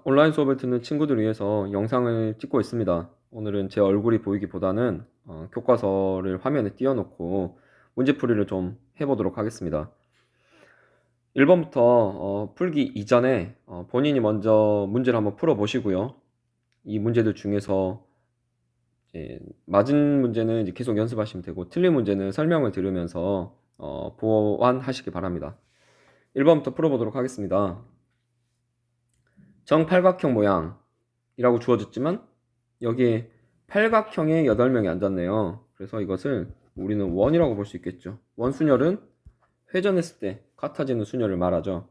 온라인 수업을 듣는 친구들 위해서 영상을 찍고 있습니다. 오늘은 제 얼굴이 보이기보다는 교과서를 화면에 띄워놓고 문제풀이를 좀 해보도록 하겠습니다. 1번부터 풀기 이전에 본인이 먼저 문제를 한번 풀어보시고요. 이 문제들 중에서 이제 맞은 문제는 이제 계속 연습하시면 되고, 틀린 문제는 설명을 들으면서 보완하시기 바랍니다. 1번부터 풀어보도록 하겠습니다. 정팔각형 모양이라고 주어졌지만 여기에 팔각형에 8명이 앉았네요. 그래서 이것을 우리는 원이라고 볼 수 있겠죠. 원순열은 회전했을 때 같아지는 순열을 말하죠.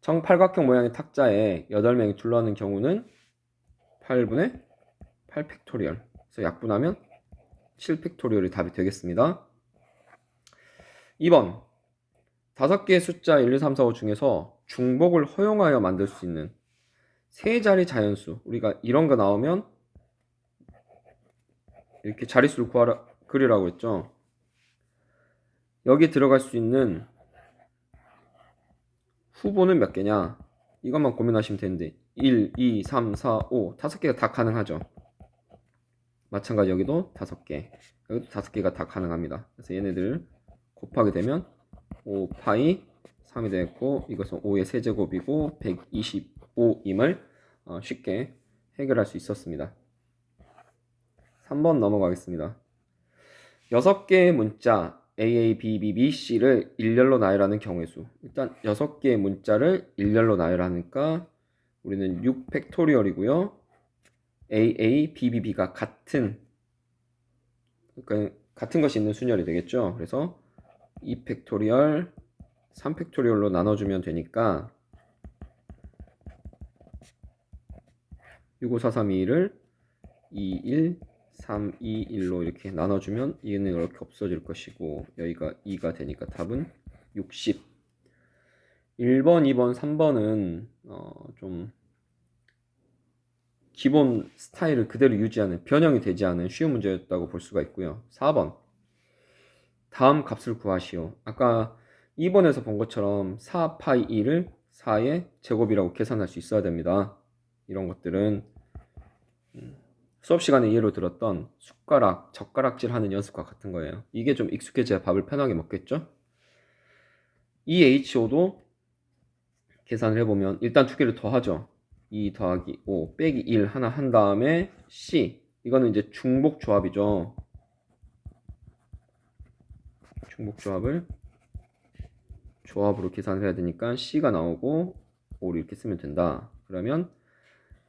정팔각형 모양의 탁자에 8명이 둘러앉는 경우는 8분의 8팩토리얼. 그래서 약분하면 7팩토리얼이 답이 되겠습니다. 2번 5개의 숫자 1, 2, 3, 4, 5 중에서 중복을 허용하여 만들 수 있는 세 자리 자연수. 우리가 이런 거 나오면 이렇게 자릿수를 그리라고 했죠. 여기에 들어갈 수 있는 후보는 몇 개냐? 이것만 고민하시면 되는데 1, 2, 3, 4, 5 5개가 다 가능하죠. 마찬가지 여기도 5개, 여기도 5개가 다 가능합니다. 그래서 얘네들을 곱하게 되면 5파이 3이 되겠고, 이것은 5의 세제곱이고 125임을 쉽게 해결할 수 있었습니다. 3번 넘어가겠습니다. 6개의 문자 A, B, B, B, C를 일렬로 나열하는 경우의 수. 일단 6개의 문자를 일렬로 나열하니까 우리는 6팩토리얼이고요. A, B, B, B가 같은 것이 있는 순열이 되겠죠. 그래서 2팩토리얼, 3팩토리얼로 나눠주면 되니까 6, 5, 4, 3, 2, 1을 2, 1, 3, 2, 1로 이렇게 나눠주면 얘는 이렇게 없어질 것이고, 여기가 2가 되니까 답은 60. 1번, 2번, 3번은 좀 기본 스타일을 그대로 유지하는, 변형이 되지 않은 쉬운 문제였다고 볼 수가 있고요. 4번 다음 값을 구하시오. 아까 2번에서 본 것처럼 4파이 2를 4의 제곱이라고 계산할 수 있어야 됩니다. 이런 것들은 수업 시간에 예로 들었던 숟가락, 젓가락질 하는 연습과 같은 거예요. 이게 좀 익숙해져야 밥을 편하게 먹겠죠? 이 HO도 계산을 해보면 일단 두 개를 더하죠. 2 더하기 5 빼기 1 하나 한 다음에 C. 이거는 이제 중복 조합이죠. 중복 조합을 조합으로 계산을 해야 되니까 C가 나오고 5를 이렇게 쓰면 된다. 그러면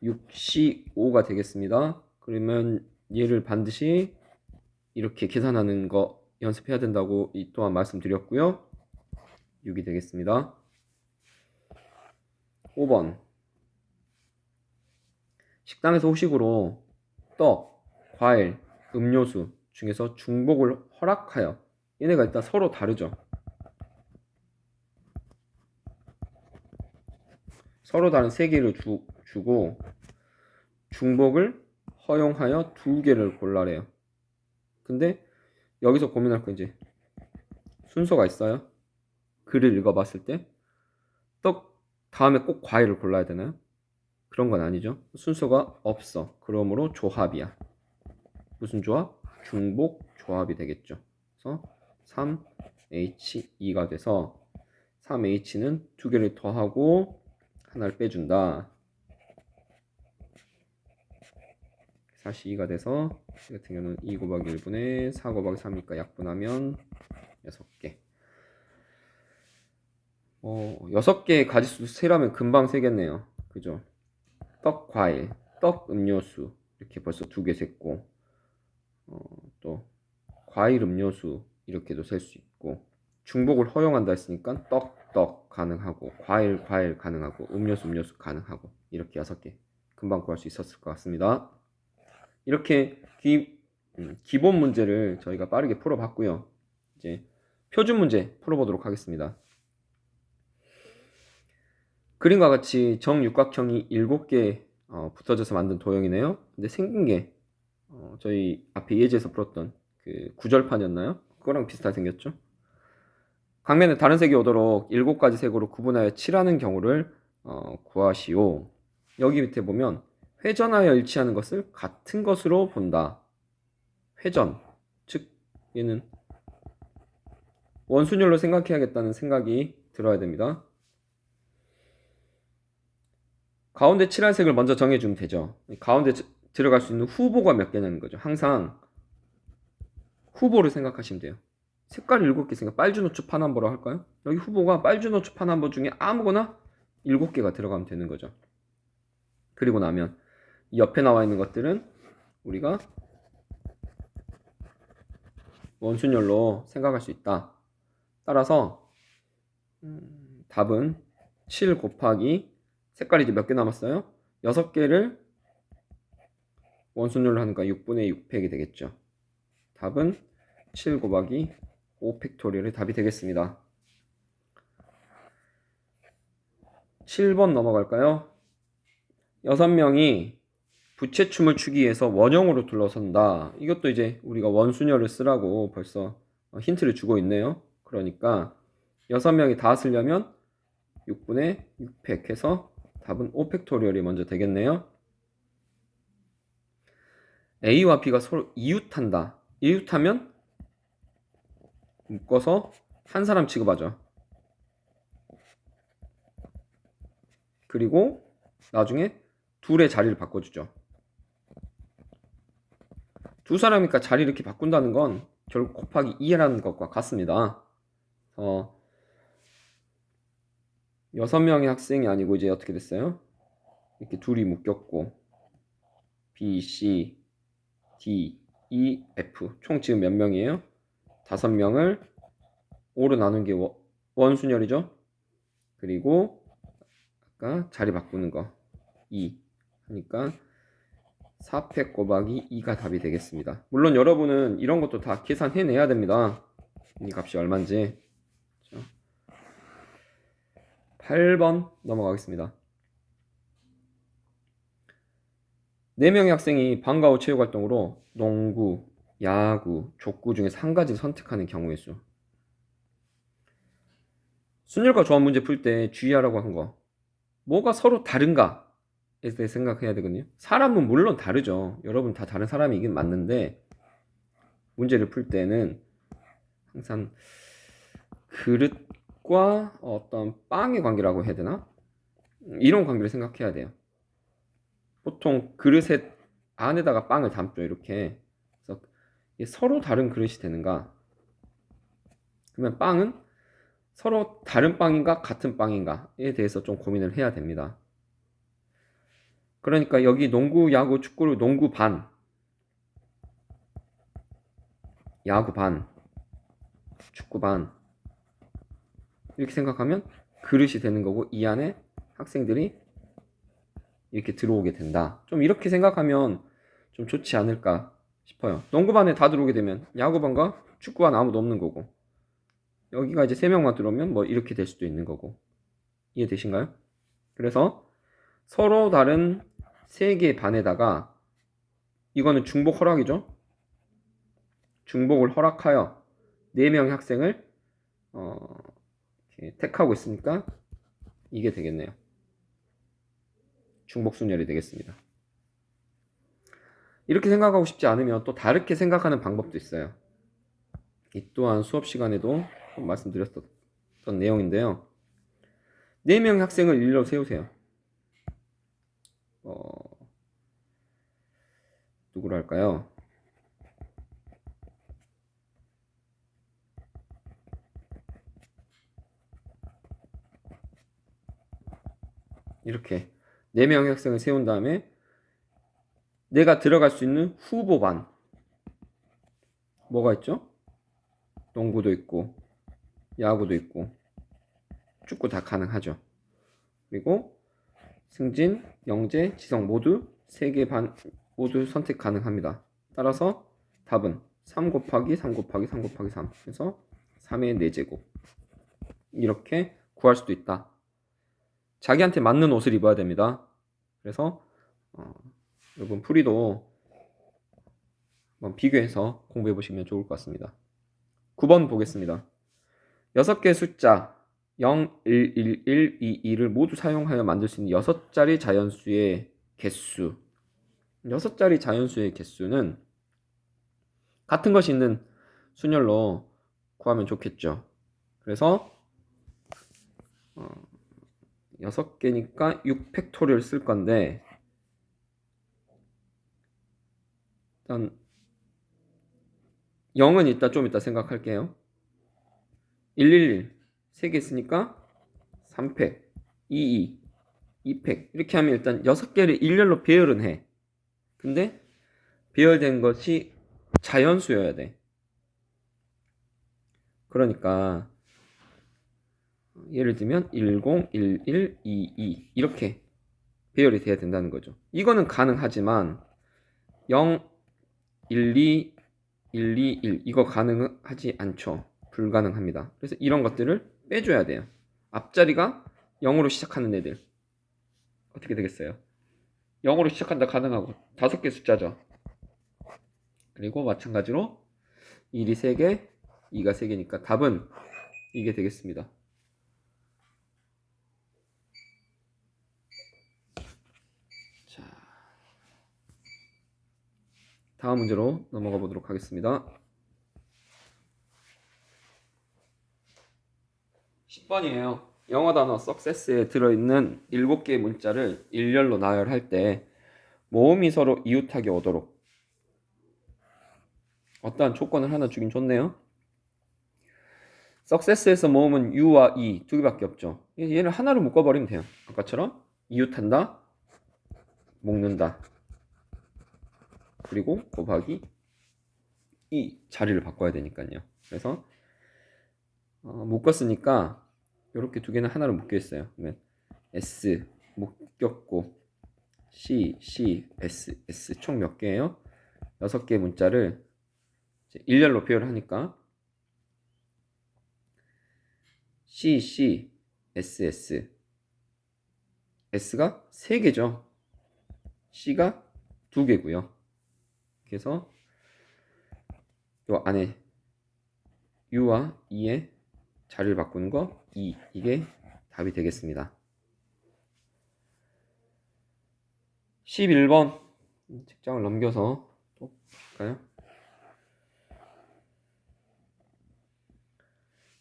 6C5가 되겠습니다. 그러면 얘를 반드시 이렇게 계산하는 거 연습해야 된다고 또한 말씀드렸고요. 6이 되겠습니다. 5번 식당에서 후식으로 떡, 과일, 음료수 중에서 중복을 허락하여, 얘네가 일단 서로 다르죠. 서로 다른 3개를 주고 중복을 허용하여 2개를 골라래요. 근데 여기서 고민할 거 이제 순서가 있어요. 글을 읽어봤을 때 떡 다음에 꼭 과일을 골라야 되나요? 그런 건 아니죠. 순서가 없어. 그러므로 조합이야. 무슨 조합? 중복 조합이 되겠죠. 그래서 3H2가 돼서 3H는 2개를 더하고 하나를 빼준다. 42가 돼서 이 같은 경우는 2 곱하기 1분의 4 곱하기 3이니까 약분하면 6개. 6개의 가지수 세라면 금방 세겠네요. 그죠? 떡 과일, 떡 음료수 이렇게 벌써 2개 셌고, 또 과일 음료수 이렇게도 셀 수 있고, 중복을 허용한다 했으니까 떡 가능하고, 과일 가능하고, 음료수 가능하고, 이렇게 6개 금방 구할 수 있었을 것 같습니다. 이렇게 기본 문제를 저희가 빠르게 풀어봤고요. 이제 표준 문제 풀어보도록 하겠습니다. 그림과 같이 정육각형이 7개 붙어져서 만든 도형이네요. 근데 생긴 게 저희 앞에 예제에서 풀었던 그 구절판이었나요? 그거랑 비슷하게 생겼죠. 각면에 다른 색이 오도록 7가지 색으로 구분하여 칠하는 경우를 구하시오. 여기 밑에 보면 회전하여 일치하는 것을 같은 것으로 본다. 회전, 즉 얘는 원순열로 생각해야겠다는 생각이 들어야 됩니다. 가운데 칠할 색을 먼저 정해주면 되죠. 가운데 들어갈 수 있는 후보가 몇 개냐는 거죠. 항상 후보를 생각하시면 돼요. 색깔 7개 있으니까 빨주노초 파남보라고 할까요? 여기 후보가 빨주노초 파남보 중에 아무거나 7개가 들어가면 되는 거죠. 그리고 나면 옆에 나와 있는 것들은 우리가 원순열로 생각할 수 있다. 따라서 답은 7 곱하기 색깔이 이제 몇 개 남았어요? 6개를 원순열로 하니까 6분의 6팩이 되겠죠. 답은 7 곱하기 5 팩토리얼이 답이 되겠습니다. 7번 넘어갈까요? 6명이 부채춤을 추기 위해서 원형으로 둘러선다. 이것도 이제 우리가 원순열을 쓰라고 벌써 힌트를 주고 있네요. 그러니까 6명이 다 쓰려면 6분의 6팩 해서 답은 5팩토리얼이 먼저 되겠네요. A와 B가 서로 이웃한다. 이웃하면 묶어서 한 사람 취급하죠. 그리고 나중에 둘의 자리를 바꿔주죠. 두 사람이니까 자리 이렇게 바꾼다는 건 결국 곱하기 2라는 것과 같습니다. 6명의 학생이 아니고 이제 어떻게 됐어요? 이렇게 둘이 묶였고 B, C, D, E, F 총 지금 몇 명이에요? 5명을 5로 나눈 게 원순열이죠. 그리고 아까 자리 바꾸는 거 2 하니까 4팩 곱하기 2가 답이 되겠습니다. 물론 여러분은 이런 것도 다 계산해내야 됩니다. 이 값이 얼마인지. 8번 넘어가겠습니다. 4명의 학생이 방과 후 체육활동으로 농구, 야구, 족구 중에서 한 가지를 선택하는 경우의 수. 순열과 조합 문제 풀 때 주의하라고 한 거. 뭐가 서로 다른가에 대해 생각해야 되거든요. 사람은 물론 다르죠. 여러분 다 다른 사람이긴 맞는데 문제를 풀 때는 항상 그릇과 어떤 빵의 관계라고 해야 되나? 이런 관계를 생각해야 돼요. 보통 그릇에 안에다가 빵을 담죠. 이렇게. 그래서 서로 다른 그릇이 되는가? 그러면 빵은 서로 다른 빵인가 같은 빵인가에 대해서 좀 고민을 해야 됩니다. 그러니까 여기 농구, 야구, 축구를 농구 반, 야구 반, 축구 반 이렇게 생각하면 그릇이 되는 거고 이 안에 학생들이 이렇게 들어오게 된다. 좀 이렇게 생각하면 좀 좋지 않을까 싶어요. 농구반에 다 들어오게 되면 야구반과 축구반 아무도 없는 거고 여기가 이제 3명만 들어오면 뭐 이렇게 될 수도 있는 거고 이해되신가요? 그래서 서로 다른 3개의 반에다가 이거는 중복 허락이죠. 중복을 허락하여 4명의 학생을 이렇게 택하고 있으니까 이게 되겠네요. 중복순열이 되겠습니다. 이렇게 생각하고 싶지 않으면 또 다르게 생각하는 방법도 있어요. 이 또한 수업 시간에도 말씀드렸던 내용인데요. 4명의 학생을 일로 세우세요. 누구로 할까요? 이렇게 4명의 학생을 세운 다음에 내가 들어갈 수 있는 후보반 뭐가 있죠? 농구도 있고 야구도 있고 축구 다 가능하죠. 그리고 승진, 영재, 지성 모두 3개 반 모두 선택 가능합니다. 따라서 답은 3 곱하기 3 곱하기 3 곱하기 3 해서 3의 4제곱 이렇게 구할 수도 있다. 자기한테 맞는 옷을 입어야 됩니다. 그래서 여러분 풀이도 한번 비교해서 공부해 보시면 좋을 것 같습니다. 9번 보겠습니다. 6개의 숫자 0, 1, 1, 1, 2, 2를 모두 사용하여 만들 수 있는 6자리 자연수의 개수. 6자리 자연수의 개수는 같은 것이 있는 순열로 구하면 좋겠죠. 그래서 6개니까 6팩토리얼 쓸 건데, 일단 0은 좀 이따 생각할게요. 111 3개 있으니까 3팩, 22 2팩 이렇게 하면 일단 6개를 일렬로 배열은 해. 근데 배열된 것이 자연수여야 돼. 그러니까 예를 들면 10, 11, 22 이렇게 배열이 돼야 된다는 거죠. 이거는 가능하지만 0, 1, 2, 1, 2, 1 이거 가능하지 않죠. 불가능합니다. 그래서 이런 것들을 빼줘야 돼요. 앞자리가 0으로 시작하는 애들 어떻게 되겠어요? 0으로 시작한다 가능하고 5개 숫자죠. 그리고 마찬가지로 1이 3개, 2가 3개니까 답은 이게 되겠습니다. 자, 다음 문제로 넘어가 보도록 하겠습니다. 10번이에요. 영어 단어 success에 들어있는 7개의 문자를 일렬로 나열할 때 모음이 서로 이웃하게 오도록 어떠한 조건을 하나 주긴 좋네요. success에서 모음은 U와 E 두 개밖에 없죠. 얘를 하나로 묶어버리면 돼요. 아까처럼 이웃한다, 묶는다, 그리고 곱하기 E 자리를 바꿔야 되니까요. 그래서 묶었으니까 이렇게 두 개는 하나로 묶여 있어요. 그러면 S 묶였고 C, C, S, S 총 몇 개예요? 6개의 문자를 일렬로 배열하니까 C, C, S, S S가 3개죠. C가 2개고요. 그래서 요 안에 U와 E의 자리를 바꾸는 거 E 이게 답이 되겠습니다. 11번 책장을 넘겨서 또 볼까요?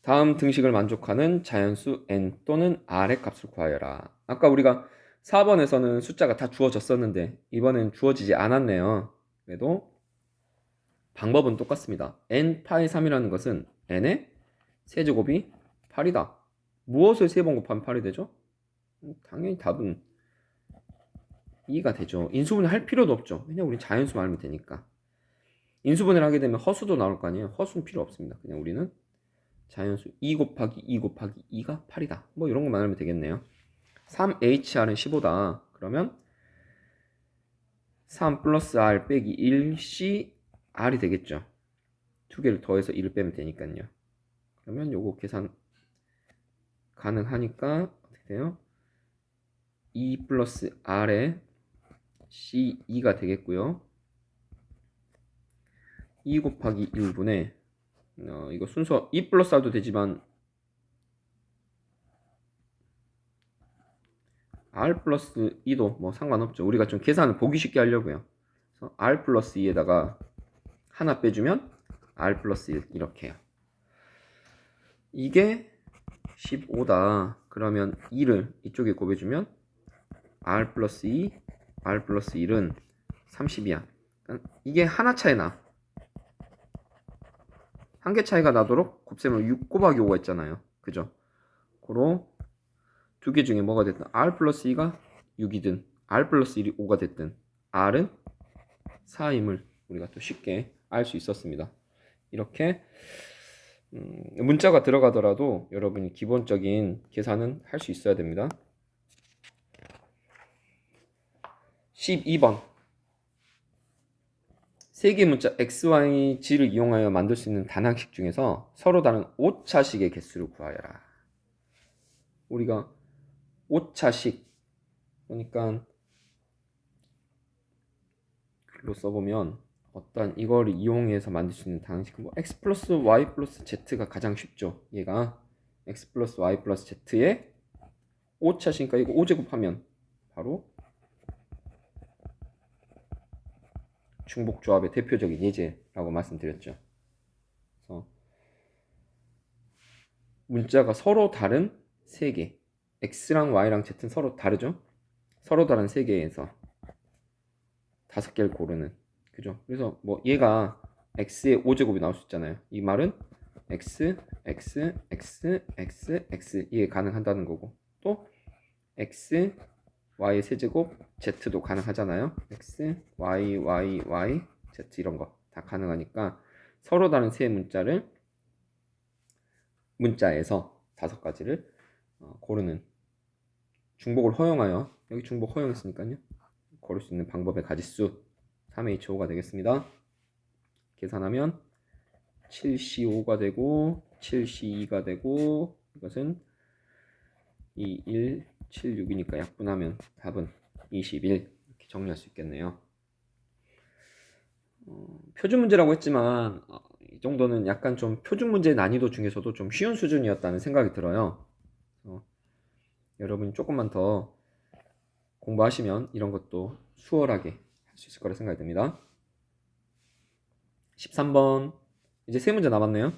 다음 등식을 만족하는 자연수 n 또는 r의 값을 구하여라. 아까 우리가 4번에서는 숫자가 다 주어졌었는데 이번엔 주어지지 않았네요. 그래도 방법은 똑같습니다. n 파이 3이라는 것은 n의 세제곱이 8이다. 무엇을 3번 곱하면 8이 되죠? 당연히 답은 2가 되죠. 인수분해 할 필요도 없죠. 그냥 우리 자연수 말하면 되니까. 인수분해를 하게 되면 허수도 나올 거 아니에요. 허수는 필요 없습니다. 그냥 우리는 자연수 2 곱하기 2 곱하기 2가 8이다. 뭐 이런 것만 하면 되겠네요. 3HR은 15다. 그러면 3 플러스 R 빼기 1C R이 되겠죠. 두 개를 더해서 1을 빼면 되니까요. 그러면 요거 계산 가능하니까 어떻게 돼요? 2 플러스 R에 C2가 되겠고요. 2 곱하기 1분의 이거 순서 2 플러스 R도 되지만 R 플러스 2도 뭐 상관없죠. 우리가 좀 계산을 보기 쉽게 하려고요. 그래서 R 플러스 2에다가 하나 빼주면 R 플러스 1 이렇게요. 이게 15다. 그러면 2를 이쪽에 곱해주면 R 플러스 2, R 플러스 1은 30이야. 이게 하나 차이 나. 한 개 차이가 나도록 곱셈을 6 곱하기 5가 있잖아요. 그죠? 고로 두 개 중에 뭐가 됐든 R 플러스 2가 6이든 R 플러스 1이 5가 됐든 R은 4임을 우리가 또 쉽게 알 수 있었습니다. 이렇게 문자가 들어가더라도 여러분이 기본적인 계산은 할 수 있어야 됩니다. 12번 세개 문자 XY, G를 이용하여 만들 수 있는 단항식 중에서 서로 다른 오차식의 개수를 구하여라. 우리가 오차식 그러니까 글로 써보면 어떤 이걸 이용해서 만들 수 있는 단항식 뭐 X 플러스 Y 플러스 Z가 가장 쉽죠. 얘가 x 플러스 y 플러스 z에 오차시니까 이거 5제곱하면 바로 중복조합의 대표적인 예제라고 말씀드렸죠. 그래서 문자가 서로 다른 3개, x랑 y랑 z는 서로 다르죠. 서로 다른 3개에서 5개를 고르는, 그죠? 그래서 뭐 얘가 x의 5제곱이 나올 수 있잖아요. 이 말은 x, x, x, x, x 이게 가능하다는 거고, 또 x, y의 세제곱, z도 가능하잖아요. x, y, y, y, z 이런 거 다 가능하니까 서로 다른 세 문자에서 5가지를 고르는, 중복을 허용하여, 여기 중복 허용했으니까요, 고를 수 있는 방법의 가지수 3H5가 되겠습니다. 계산하면 7C5가 되고 7C2가 되고, 이것은 2, 1, 7, 6이니까 약분하면 답은 21 이렇게 정리할 수 있겠네요. 표준 문제라고 했지만 이 정도는 약간 좀 표준 문제 난이도 중에서도 좀 쉬운 수준이었다는 생각이 들어요. 여러분이 조금만 더 공부하시면 이런 것도 수월하게 할 수 있을 거라 생각이 듭니다. 13번 이제 3문제 남았네요.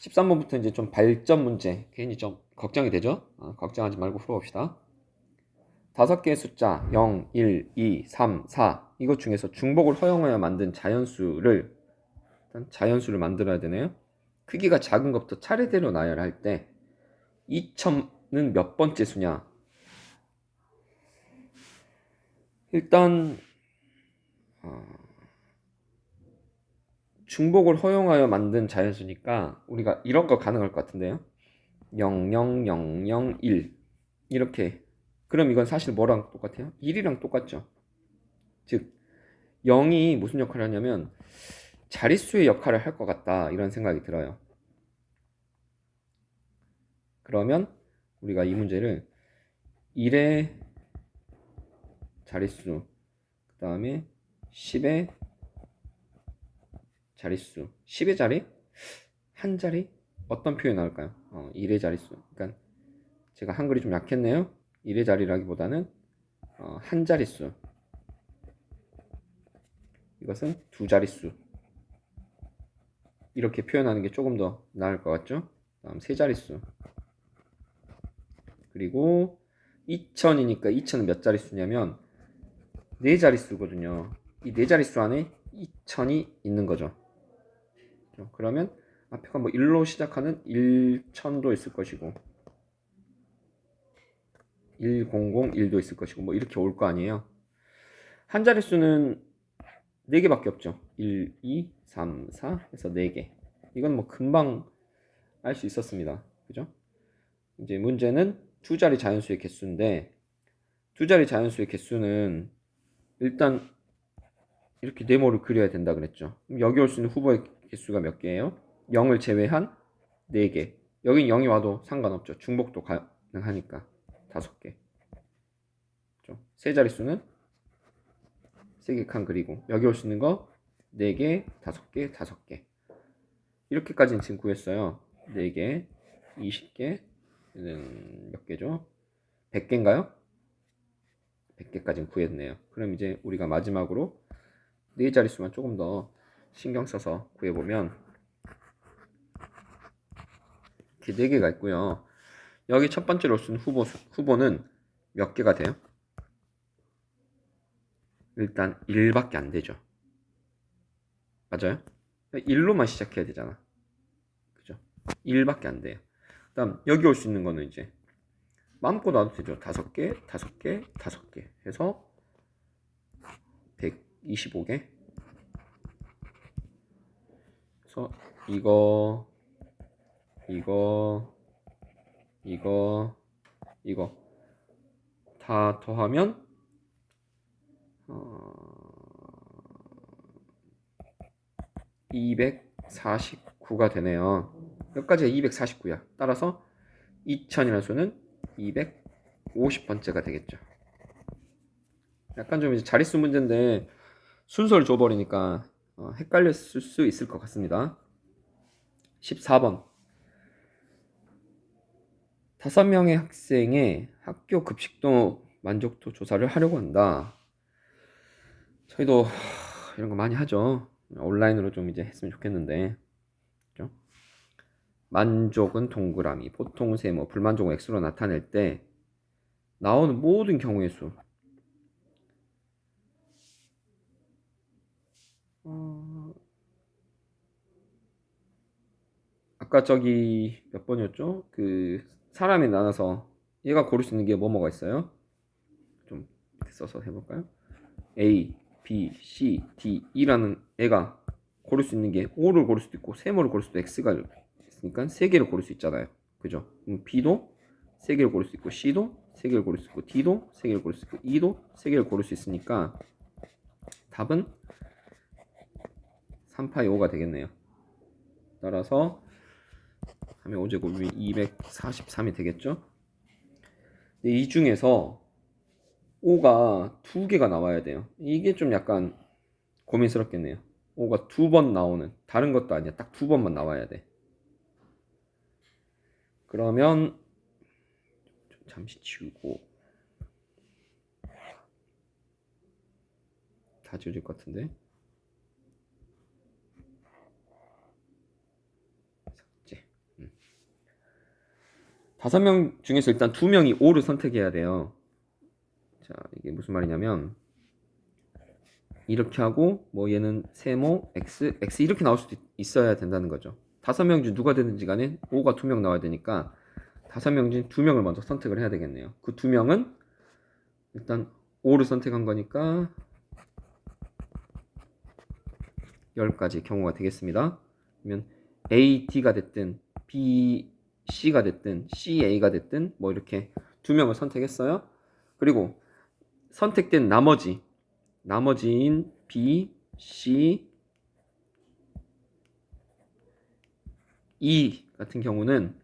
13번부터 이제 좀 발전 문제, 괜히 좀 걱정이 되죠? 걱정하지 말고 풀어봅시다. 5개의 숫자 0, 1, 2, 3, 4 이것 중에서 중복을 허용하여 만든 자연수를 만들어야 되네요. 크기가 작은 것부터 차례대로 나열할 때 2첨은 몇 번째 수냐? 일단 중복을 허용하여 만든 자연수니까 우리가 이런 거 가능할 것 같은데요. 0, 0, 0, 0, 1 이렇게. 그럼 이건 사실 뭐랑 똑같아요? 1이랑 똑같죠. 즉 0이 무슨 역할을 하냐면 자릿수의 역할을 할 것 같다, 이런 생각이 들어요. 그러면 우리가 이 문제를 1의 자릿수, 그 다음에 10의 자릿수, 10의 자리? 한 자리? 어떤 표현이 나올까요? 1의 자릿수. 그러니까 제가 한글이 좀 약했네요. 1의 자리라기보다는 한 자릿수. 이것은 두 자릿수. 이렇게 표현하는 게 조금 더 나을 것 같죠? 다음 세 자릿수. 그리고 2000이니까 2000은 몇 자릿수냐면 네 자릿수거든요. 이 네 자릿수 안에 2000이 있는 거죠. 그러면 앞에가 뭐 1로 시작하는 1000도 있을 것이고 1001도 있을 것이고 뭐 이렇게 올 거 아니에요. 한 자릿수는 4개밖에 없죠. 1, 2, 3, 4 해서 4개. 이건 뭐 금방 알 수 있었습니다. 그죠? 이제 문제는 두 자리 자연수의 개수인데, 두 자리 자연수의 개수는 일단 이렇게 네모를 그려야 된다 그랬죠. 여기 올 수 있는 후보의 개수가 몇 개예요? 0을 제외한 4개. 여긴 0이 와도 상관없죠. 중복도 가능하니까 5개. 세 자릿수는 3개 칸 그리고 여기 올 수 있는 거 4개, 5개, 5개. 이렇게까지는 지금 구했어요. 4개, 20개, 몇 개죠? 100개인가요? 100개까지는 구했네요. 그럼 이제 우리가 마지막으로 4자릿수만 조금 더 신경 써서 구해보면 이렇게 4개가 있고요. 여기 첫 번째로 쓴 후보는 몇 개가 돼요? 일단 1밖에 안 되죠. 맞아요? 1로만 시작해야 되잖아. 그죠? 1밖에 안 돼요. 그 다음 여기 올 수 있는 거는 이제 마음껏 놔도 되죠. 5개, 5개, 5개 해서 125개. 그래서 이거 다 더하면 249가 되네요. 여기까지가 249야. 따라서 2000이라는 수는 250번째가 되겠죠. 약간 좀 이제 자릿수 문제인데 순서를 줘버리니까 헷갈렸을 수 있을 것 같습니다. 14번 5명의 학생의 학교 급식도 만족도 조사를 하려고 한다. 저희도 이런 거 많이 하죠. 온라인으로 좀 이제 했으면 좋겠는데. 그죠? 만족은 동그라미, 보통 세모, 불만족은 X로 나타낼 때 나오는 모든 경우의 수. 아까 저기 몇 번이었죠? 그 사람이 나눠서 얘가 고를 수 있는 게 뭐가 있어요? 좀 써서 해볼까요? A, B, C, D, E라는 애가 고를 수 있는 게 O를 고를 수도 있고 세모를 고를 수도 X가 있으니까 세 개를 고를 수 있잖아요. 그죠? B도 세 개를 고를 수 있고 C도 세 개를 고를 수 있고 D도 세 개를 고를 수 있고 E도 세 개를 고를 수 있으니까 답은 3파이 5가 되겠네요. 따라서 하면 5제곱이 243이 되겠죠? 이 중에서 5가 두 개가 나와야 돼요. 이게 좀 약간 고민스럽겠네요. 5가 두 번 나오는, 다른 것도 아니야. 딱 두 번만 나와야 돼. 그러면 잠시 지우고 다 지워질 것 같은데. 삭제. 5명 중에서 일단 2명이 5를 선택해야 돼요. 자, 이게 무슨 말이냐면 이렇게 하고 뭐 얘는 세모 x 이렇게 나올 수도 있어야 된다는 거죠. 5명 중 누가 되든지 간에 5가 2명 나와야 되니까 5명 중 2명을 먼저 선택을 해야 되겠네요. 그 2명은 일단 5를 선택한 거니까 10가지 경우가 되겠습니다. 그러면 A, D가 됐든 B, C가 됐든 C, A가 됐든 뭐 이렇게 2명을 선택했어요. 그리고 선택된 나머지인 B, C, E 같은 경우는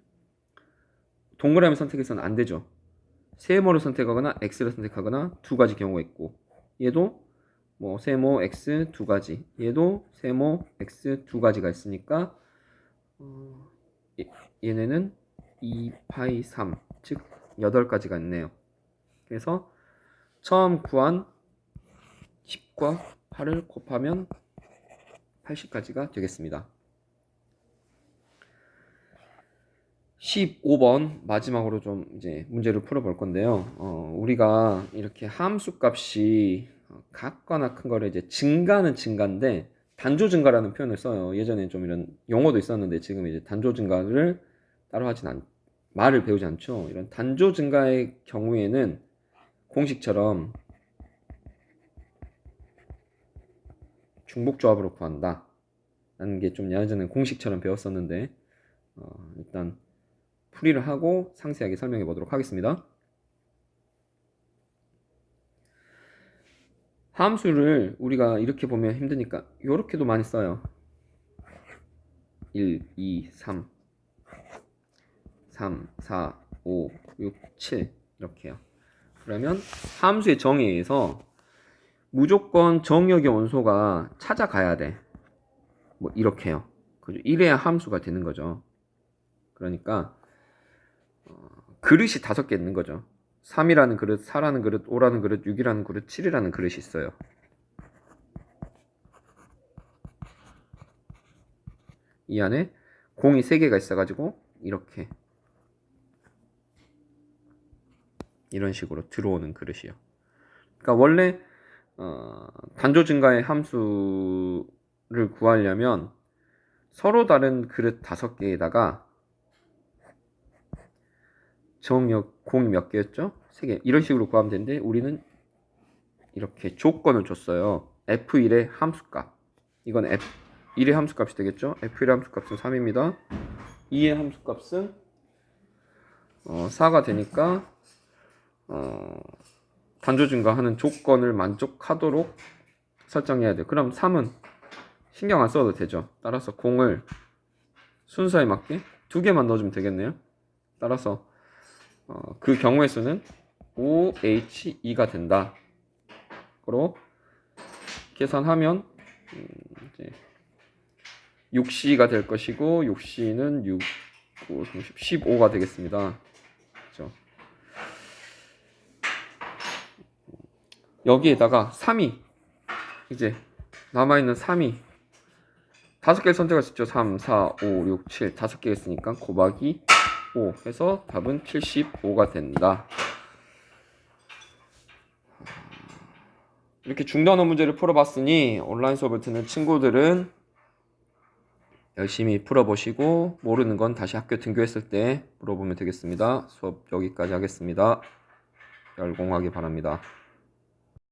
동그라미 선택해서는 안 되죠. 세모를 선택하거나 X를 선택하거나 두 가지 경우가 있고 얘도 뭐 세모 X 두 가지 얘도 세모 X 두 가지가 있으니까 얘네는 2파이 3 즉 8가지가 있네요. 그래서 처음 구한 10과 8을 곱하면 80까지가 되겠습니다. 15번 마지막으로 좀 이제 문제를 풀어볼 건데요. 우리가 이렇게 함수 값이 같거나 큰 거를 이제 증가는 증가인데 단조 증가라는 표현을 써요. 예전에 좀 이런 용어도 있었는데 지금 이제 단조 증가를 따로 말을 배우지 않죠. 이런 단조 증가의 경우에는 공식처럼 중복조합으로 구한다 라는 게 좀 예전에 공식처럼 배웠었는데 일단 풀이를 하고 상세하게 설명해 보도록 하겠습니다. 함수를 우리가 이렇게 보면 힘드니까 이렇게도 많이 써요. 1, 2, 3, 4, 5, 6, 7 이렇게요. 그러면 함수의 정의에 의해서 무조건 정역의 원소가 찾아가야 돼. 뭐 이렇게요. 그죠? 이래야 함수가 되는 거죠. 그러니까 그릇이 5개 있는 거죠. 3이라는 그릇, 4라는 그릇, 5라는 그릇, 6이라는 그릇, 7이라는 그릇이 있어요. 이 안에 공이 3개가 있어가지고 이렇게 이런 식으로 들어오는 그릇이요. 그러니까 원래 단조 증가의 함수를 구하려면 서로 다른 그릇 5개에다가 정역 공이 몇 개였죠? 3개. 이런 식으로 구하면 되는데 우리는 이렇게 조건을 줬어요. F1의 함수값. 이건 F1의 함수값이 되겠죠? F1의 함수값은 3입니다. 2의 함수값은 4가 되니까 단조 증가하는 조건을 만족하도록 설정해야 돼요. 그럼 3은 신경 안 써도 되죠. 따라서 공을 순서에 맞게 2개만 넣어주면 되겠네요. 따라서 그 경우의 수는 OHE가 된다. 그리고 계산하면 이제 6C가 될 것이고 6C는 6, 9, 30, 15가 되겠습니다. 여기에다가 3이 이제 남아있는 3이 5개를 선택할 수 있죠. 3, 4, 5, 6, 7 5개 있으니까 곱하기 5 해서 답은 75가 된다. 이렇게 중단원 문제를 풀어봤으니 온라인 수업을 듣는 친구들은 열심히 풀어보시고 모르는 건 다시 학교 등교했을 때 물어보면 되겠습니다. 수업 여기까지 하겠습니다. 열공하기 바랍니다.